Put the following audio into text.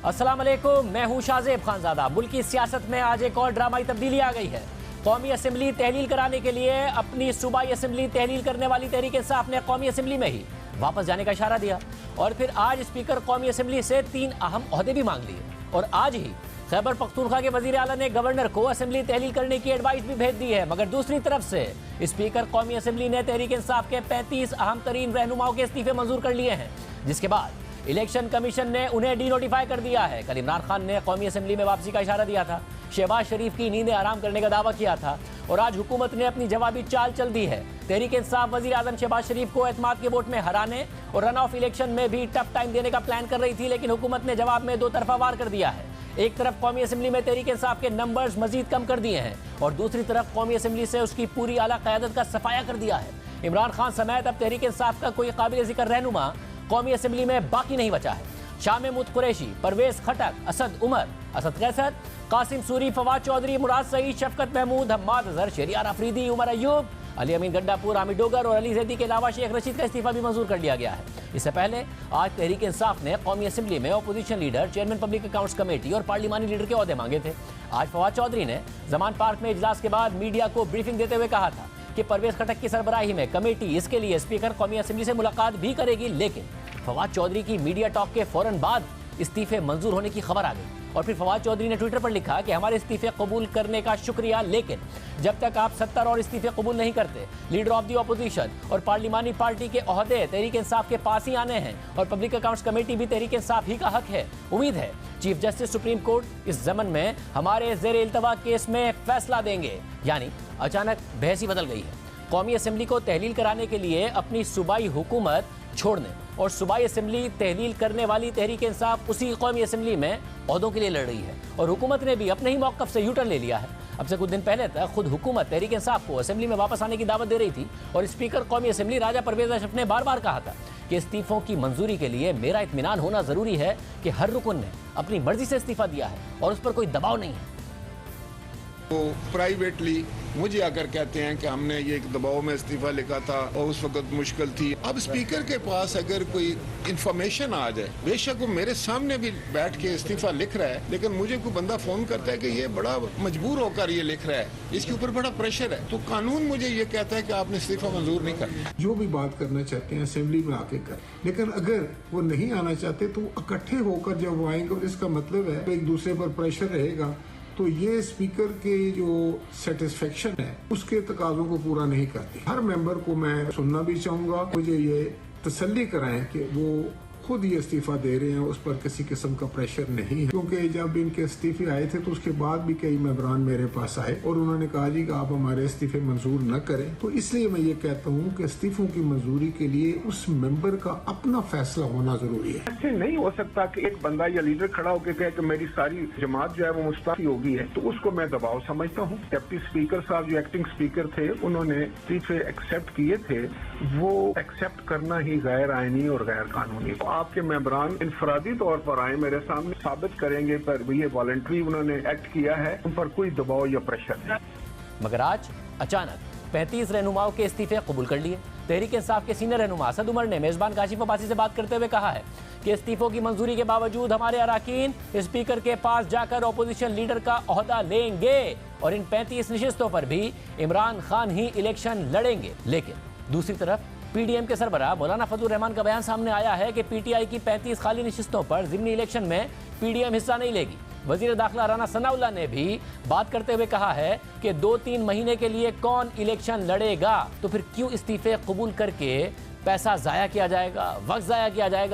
अस्सलाम वालेकुम, मैं हूं शाहजेब खानजादा। मुल्क की सियासत में आज एक और ड्रामाई तब्दीली आ गई है। कौमी असम्बली तहलील कराने के लिए अपनी सूबाई असम्बली तहलील करने वाली तहरीक इंसाफ ने कौमी असम्बली में ही वापस जाने का इशारा दिया और फिर आज स्पीकर कौमी असम्बली से 3 अहम ओहदे भी मांग लिए। और आज ही खैबर पख्तूनख्वा के वजीर आला ने गवर्नर को असम्बली तहलील करने की एडवाइस भी भेज दी है। मगर दूसरी तरफ से स्पीकर कौमी असम्बली ने तहरीक इंसाफ के 35 अहम तरीन रहनुमाओं के इस्तीफे मंजूर कर लिए हैं, जिसके बाद इलेक्शन कमीशन ने उन्हें डी नोटिफाई कर दिया है। कल इमरान खान ने कौमी असम्बली में वापसी का इशारा दिया था, शहबाज शरीफ की नींदें आराम करने का दावा किया था और आज हुकूमत ने अपनी जवाबी चाल चल दी है। तहरीक इंसाफ वजीर आजम शहबाज शरीफ को एतमाद के वोट में हराने और रन ऑफ इलेक्शन में भी टफ टाइम देने का प्लान कर रही थी, लेकिन हुकूमत ने जवाब में 2 तरफा वार कर दिया है। एक तरफ कौमी असम्बली में तहरीक इंसाफ के नंबर्स मजीद कम कर दिए हैं और दूसरी तरफ कौमी असम्बली से उसकी पूरी आला क़यादत का सफाया कर दिया है। इमरान खान समेत अब तहरीक इंसाफ का कोई काबिल ज़िक्र रहनुमा कौमी असम्बली में बाकी नहीं बचा है। शाह महमूद कुरैशी, परवेज खटक, असद उमर, असद कैसर, कासिम सूरी, फवाद चौधरी, मुराद सईद, शफकत महमूद, हम्माद अजहर, शरियार अफरीदी, उमर अयूब, अली अमीन गंडापुर, हामिद डोगर और अली जैदी के अलावा शेख रशीद का इस्तीफा भी मंजूर कर लिया गया है। इससे पहले आज तहरीक इंसाफ ने कौमी असम्बली में opposition leader, chairman public accounts committee और पार्लिमानी लीडर के ओहदे मांगे थे। आज फवाद चौधरी ने जमान पार्क में इजलास के बाद मीडिया को ब्रीफिंग देते हुए कहा था कि परवेज खटक की सरबराही में कमेटी इसके लिए स्पीकर कौमी असम्बली से मुलाकात भी करेगी, लेकिन फवाद चौधरी की मीडिया टॉक के फौरन बाद इस्तीफे मंजूर होने की खबर आ गई और फिर फवाद चौधरी ने ट्विटर पर लिखा कि हमारे इस्तीफे कबूल करने का शुक्रिया, लेकिन जब तक आप 70 और इस्तीफे कबूल नहीं करते, लीडर ऑफ दी अपोजिशन और पार्लिमानी पार्टी के ओहदे तहरीक इंसाफ के पास ही आने हैं और पब्लिक अकाउंट्स कमेटी भी तहरीक इंसाफ ही का हक है। उम्मीद है चीफ जस्टिस सुप्रीम कोर्ट इस ज़मन में हमारे ज़ेर इल्तवा केस में फैसला देंगे। यानी अचानक बहस ही बदल गई है। कौमी असम्बली को तहलील कराने के लिए अपनी सूबाई हुकूमत छोड़ने और सूबाई असम्बली तहलील करने वाली तहरीक इंसाफ उसी कौमी असम्बली में ओहदों के लिए लड़ रही है और हुकूमत ने भी अपने ही मौक़िफ़ से यूटर्न ले लिया है। अब से कुछ दिन पहले तक खुद हुकूमत तहरीक इंसाफ को असम्बली में वापस आने की दावत दे रही थी और स्पीकर कौमी असम्बली राजा परवेज अशरफ ने बार बार कहा था कि इस्तीफ़ों की मंजूरी के लिए मेरा इत्मीनान होना ज़रूरी है कि हर रुकन ने अपनी मर्जी से इस्तीफ़ा दिया है और उस पर कोई दबाव नहीं है। तो प्राइवेटली मुझे आकर कहते हैं कि हमने ये एक दबाव में इस्तीफा लिखा था और उस वक्त मुश्किल थी। अब स्पीकर के पास अगर कोई इंफॉर्मेशन आ जाए, बेशक वो मेरे सामने भी बैठ के इस्तीफा लिख रहा है, लेकिन मुझे कोई बंदा फोन करता है कि ये बड़ा मजबूर होकर ये लिख रहा है, इसके ऊपर बड़ा प्रेशर है, तो कानून मुझे ये कहता है कि आपने इस्तीफा मंजूर नहीं करना। जो भी बात करना चाहते हैं असेंबली में आके कर, लेकिन अगर वो नहीं आना चाहते तो इकट्ठे होकर जब वो आएंगे, इसका मतलब है एक दूसरे पर प्रेशर रहेगा, तो ये स्पीकर के जो सेटिस्फेक्शन है उसके तकाजों को पूरा नहीं करती। हर मेंबर को मैं सुनना भी चाहूँगा, मुझे ये तसल्ली कराएं कि वो खुद ये इस्तीफा दे रहे हैं, उस पर किसी किस्म का प्रेशर नहीं है। क्योंकि जब इनके इस्तीफे आए थे तो उसके बाद भी कई मेंबरान मेरे पास आए और उन्होंने कहा जी कि आप हमारे इस्तीफे मंजूर न करें। तो इसलिए मैं ये कहता हूँ कि इस्तीफों की मंजूरी के लिए उस मेंबर का अपना फैसला होना जरूरी है। ऐसे नहीं हो सकता कि एक बंदा या लीडर खड़ा होकर कहे कि मेरी सारी जमात जो है वो मुस्तफी हो गई है, तो उसको मैं दबाव समझता हूँ। डिप्टी स्पीकर साहब जो एक्टिंग स्पीकर थे, उन्होंने इस्तीफे एक्सेप्ट किए थे, वो एक्सेप्ट करना ही गैर आईनी और गैर कानूनी। आपके मेंबरान इनफरादी तौर पर आए, मेरे सामने साबित करेंगे पर ये वॉलंटरी उन्होंने एक्ट किया है, उन पर कोई दबाव या प्रेशर नहीं। मगर आज अचानक 35 रहनुमाओं के इस्तीफे कबूल कर लिए। तहरीक इंसाफ के सीनियर रहनुमा असद उमर ने मेजबान काशिफ अब्बासी से बात करते हुए कहा है कि इस्तीफों की मंजूरी के बावजूद हमारे अराकीन स्पीकर के पास जाकर अपोजिशन लीडर का ओहदा लेंगे और इन 35 नशिस्तों पर भी इमरान खान ही इलेक्शन लड़ेंगे। लेकिन दूसरी तरफ पीडीएम के सरबराह मौलाना फजलुर रहमान का बयान सामने आया है कि पीटीआई की 35 खाली नशिस्तों पर ज़िमनी इलेक्शन में पीडीएम हिस्सा नहीं लेगी। वजीर दाखिला राना सनाउल्लाह ने भी बात करते हुए कहा है कि 2-3 महीने के लिए कौन इलेक्शन लड़ेगा, तो फिर क्यों इस्तीफे कबूल करके पैसा जाया किया जाएगा, वक्त जाया किया जाएगा।